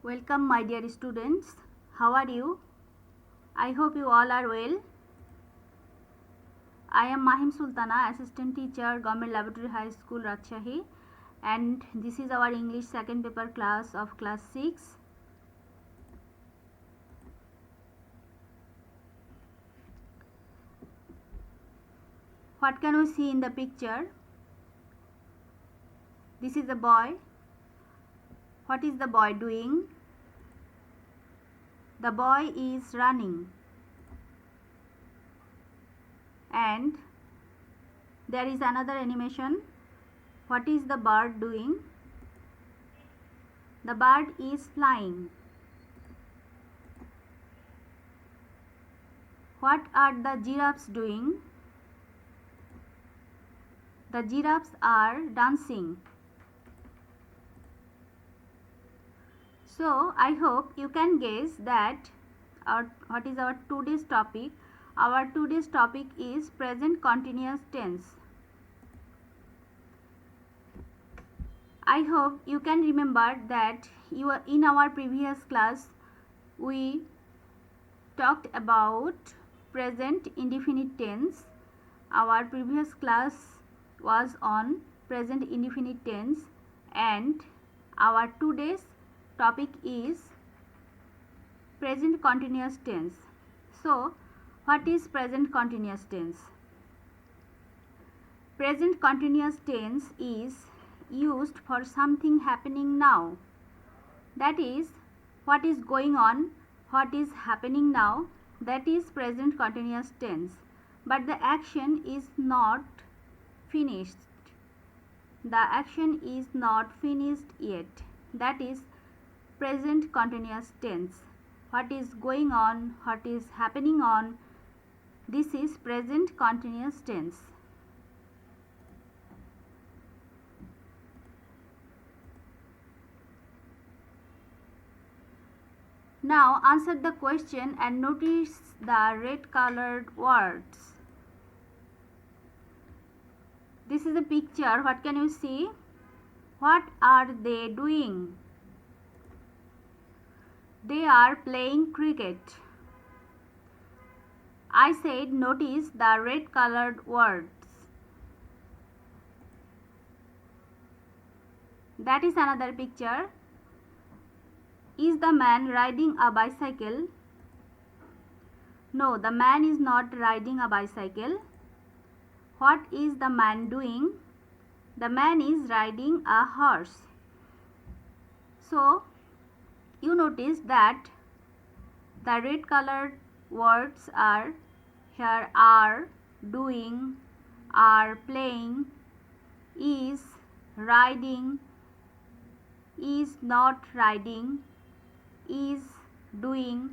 Welcome my dear students. How are you? I hope you all are well. I am Mahim Sultana, Assistant Teacher, Government Laboratory High School, Rajshahi, and this is our English second paper class of class 6. What can we see in the picture? This is a boy. What is the boy doing? The boy is running. And there is another animation. What is the bird doing? The bird is flying. What are the giraffes doing? The giraffes are dancing. So I hope you can guess that what is our today's topic. Our today's topic is present continuous tense. I hope you can remember that in our previous class we talked about present indefinite tense. Our previous class was on present indefinite tense, and our today's topic is present continuous tense. So what is present continuous tense? Present continuous tense is used for something happening now. That is, what is going on, what is happening now, that is present continuous tense. But the action is not finished. The action is not finished yet. That is present continuous tense. What is going on, what is happening on, this is present continuous tense. Now answer the question and notice the red colored words. This is a picture. What can you see? What are they doing? They are playing cricket. I said notice the red colored words. That is another picture. Is the man riding a bicycle? No, the man is not riding a bicycle. What is the man doing? The man is riding a horse. So you notice that the red colored words are here: are, doing, are playing, is riding, is not riding, is doing,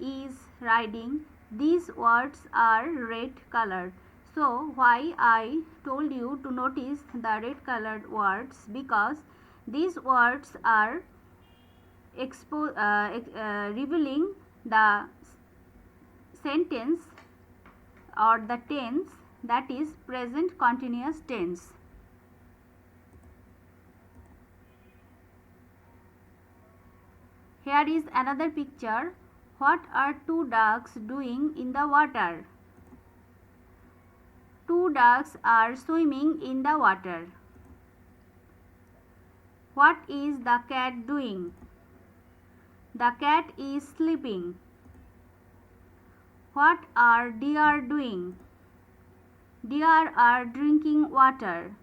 is riding. These words are red colored. So why I told you to notice the red colored words? Because these words are revealing the sentence or the tense, that is present continuous tense. Here is another picture. What are two ducks doing in the water? Two ducks are swimming in the water. What is the cat doing? The cat is sleeping. What are deer doing? Deer are drinking water.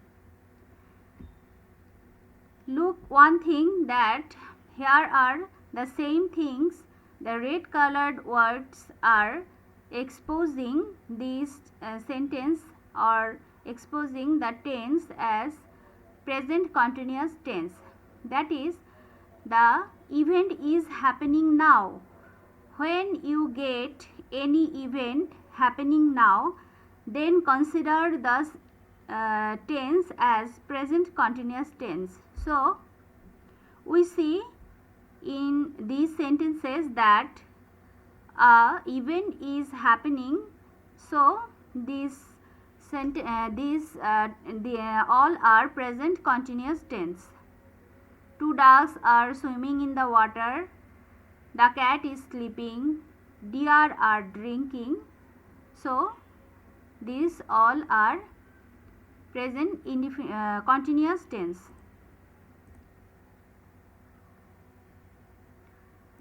Look, one thing that here are the same things. The red colored words are exposing this sentence or exposing the tense as present continuous tense. That is, the event is happening now. When you get any event happening now, then consider the tense as present continuous tense. So we see in these sentences that event is happening, so all are present continuous tense. 2 ducks are swimming in the water, the cat is sleeping, deer are drinking. So these all are present continuous tense.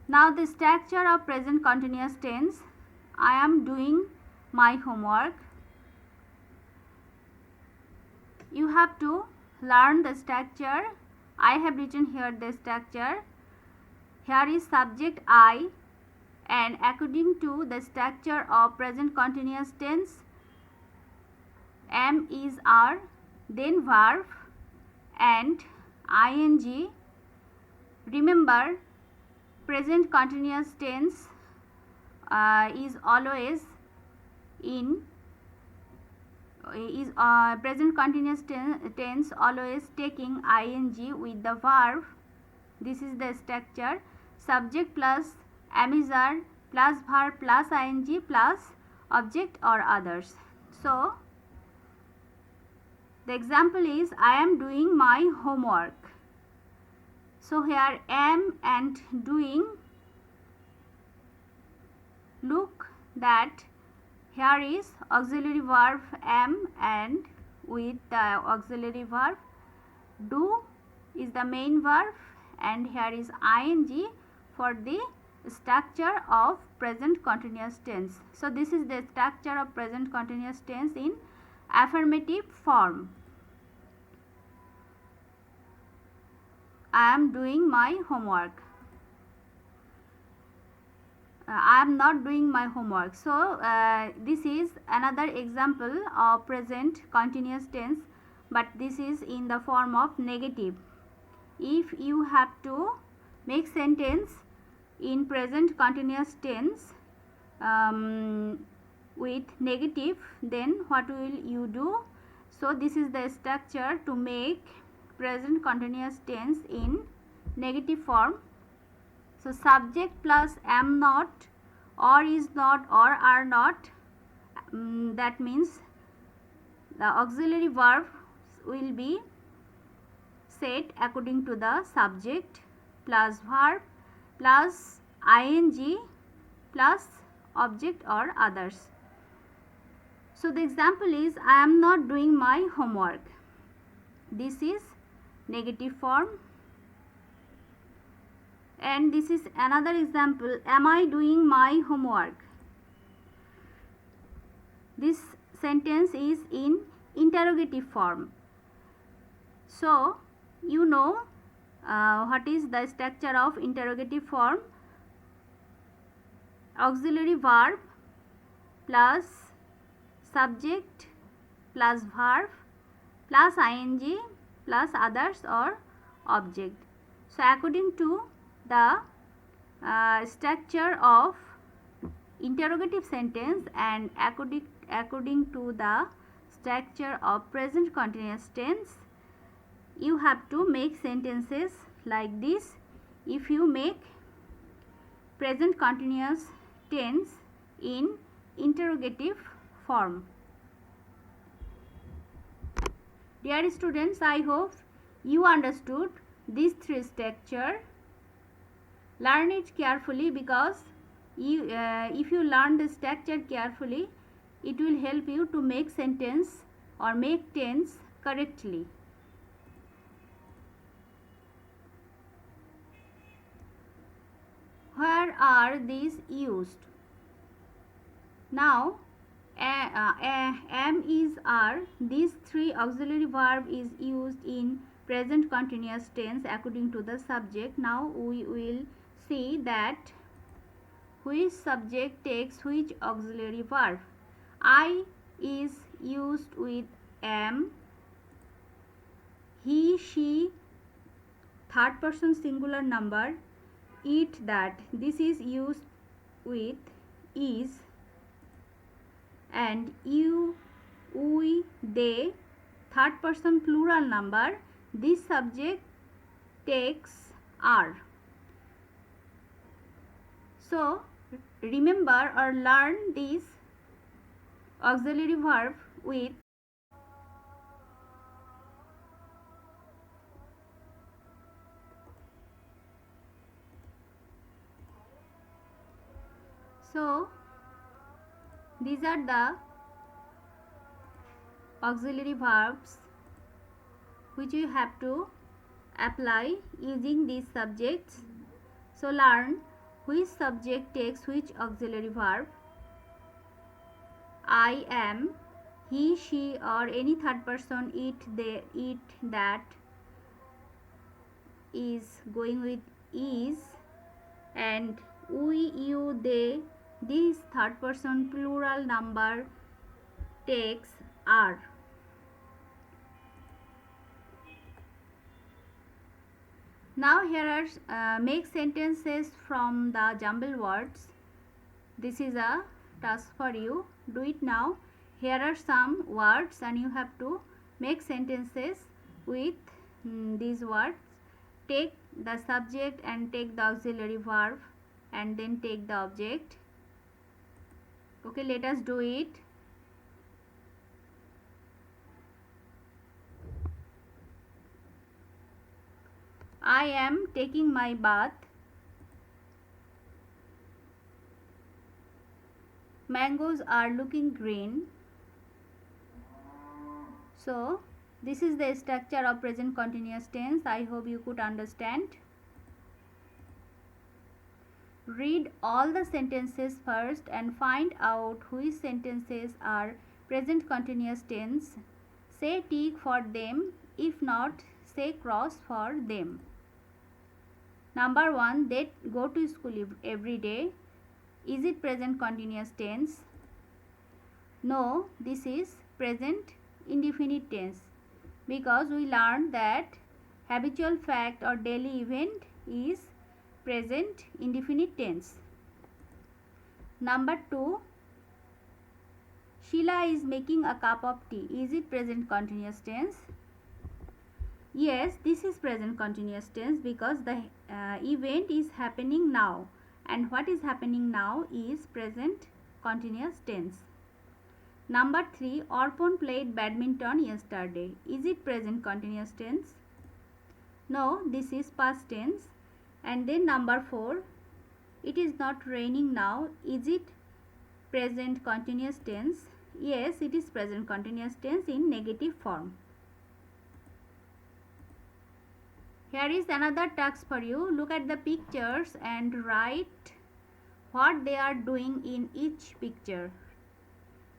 Now the structure of present continuous tense. I am doing my homework. You have to learn the structure. I have written here the structure. Here is subject I, and according to the structure of present continuous tense, am is are, then verb and ing. Remember, present continuous tense is always in present continuous tense always taking ing with the verb. This is the structure: subject plus am is are plus verb plus ing plus object or others. So the example is I am doing my homework. So here am and doing, look that here is auxiliary verb am, and with the auxiliary verb do is the main verb, and here is ing for the structure of present continuous tense. So this is the structure of present continuous tense in affirmative form. I am doing my homework. I am not doing my homework. So this is another example of present continuous tense, but this is in the form of negative. If you have to make sentence in present continuous tense with negative, then what will you do? So this is the structure to make present continuous tense in negative form. So subject plus am not, or is not, or are not, that means the auxiliary verb will be set according to the subject plus verb plus ing plus object or others. So the example is I am not doing my homework. This is negative form. And this is another example, am I doing my homework? This sentence is in interrogative form. So you know what is the structure of interrogative form: auxiliary verb plus subject plus verb plus ing plus others or object. So according to the structure of interrogative sentence and according to the structure of present continuous tense, you have to make sentences like this. If you make present continuous tense in interrogative form. Dear students, I hope you understood these three structure. Learn it carefully, because if you learn the structure carefully, it will help you to make sentence or make tense correctly. Where are these used? Now am is are, these three auxiliary verb is used in present continuous tense according to the subject. Now we will see that which subject takes which auxiliary verb. I is used with am, he, she, third person singular number, it, that, this is used with is, and you, we, they, third person plural number, this subject takes are. So remember or learn this auxiliary verb with So these are the auxiliary verbs which you have to apply using these subjects. So learn which subject takes which auxiliary verb. I am, he, she, or any third person, it, they, it, that is going with is, and we, you, they, this third person plural number takes are. Now here are make sentences from the jumble words. This is a task for you. Do it now. Here are some words and you have to make sentences with these words. Take the subject and take the auxiliary verb and then take the object. Okay, let us do it. I am taking my bath. Mangoes are looking green. So this is the structure of present continuous tense. I hope you could understand. Read all the sentences first and find out which sentences are present continuous tense. Say tick for them. If not, say cross for them. Number 1, they go to school every day. Is it present continuous tense? No, this is present indefinite tense because we learned that habitual fact or daily event is present indefinite tense. Number 2, Sheila is making a cup of tea. Is it present continuous tense? Yes, this is present continuous tense because the event is happening now, and what is happening now is present continuous tense. Number 3, Arpan played badminton yesterday. Is it present continuous tense? No, this is past tense. And then number 4, it is not raining now. Is it present continuous tense? Yes, it is present continuous tense in negative form. Here is another task for you. Look at the pictures and write what they are doing in each picture.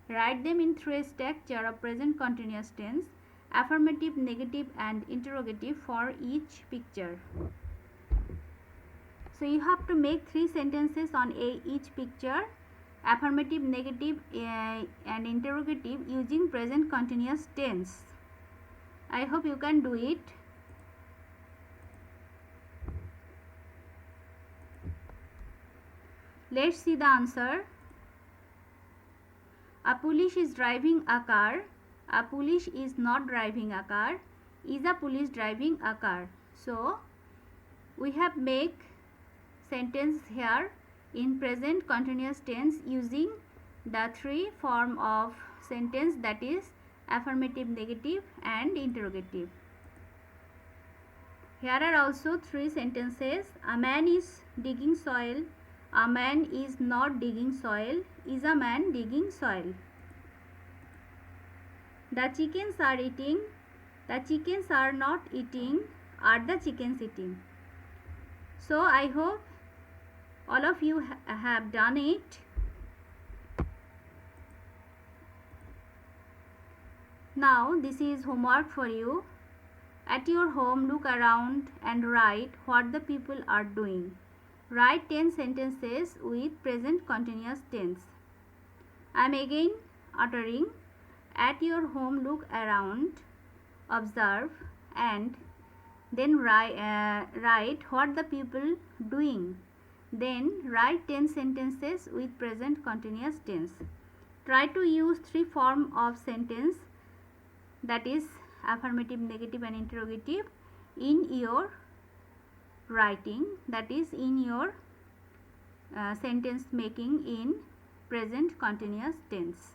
Write them in three structure of present continuous tense, affirmative, negative and interrogative for each picture. So you have to make 3 sentences on each picture, affirmative, negative and interrogative using present continuous tense. I hope you can do it. Let's see the answer. A police is driving a car. A police is not driving a car. Is a police driving a car? So we have make sentence here in present continuous tense using the 3 form of sentence, that is affirmative, negative and interrogative. Here are also 3 sentences. A man is digging soil. A man is not digging soil. Is a man digging soil? The chickens are eating. The chickens are not eating. Are the chickens eating? So I hope all of you have done it. Now this is homework for you. At your home, look around and write what the people are doing. Write 10 sentences with present continuous tense. I am again uttering. At your home, look around, observe and then write what the people doing. Then write 10 sentences with present continuous tense. Try to use 3 form of sentence, that is affirmative, negative and interrogative in your writing, that is in your sentence making in present continuous tense.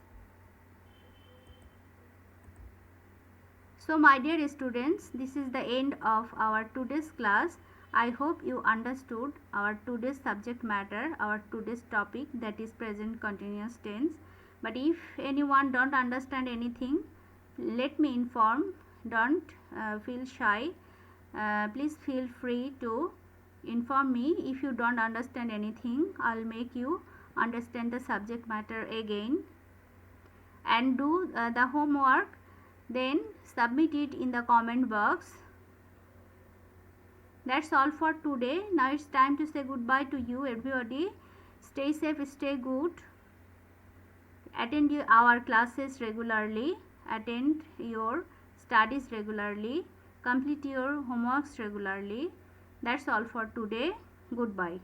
So my dear students, this is the end of our today's class. I hope you understood our today's subject matter, our today's topic, that is present continuous tense. But if anyone don't understand anything, let me inform. Don't feel shy. Please feel free to inform me. If you don't understand anything, I'll make you understand the subject matter again, and do the homework, then submit it in the comment box. That's all for today. Now it's time to say goodbye to you, everybody. Stay safe, stay good. Attend our classes regularly. Attend your studies regularly. Complete your homeworks regularly. That's all for today. Goodbye.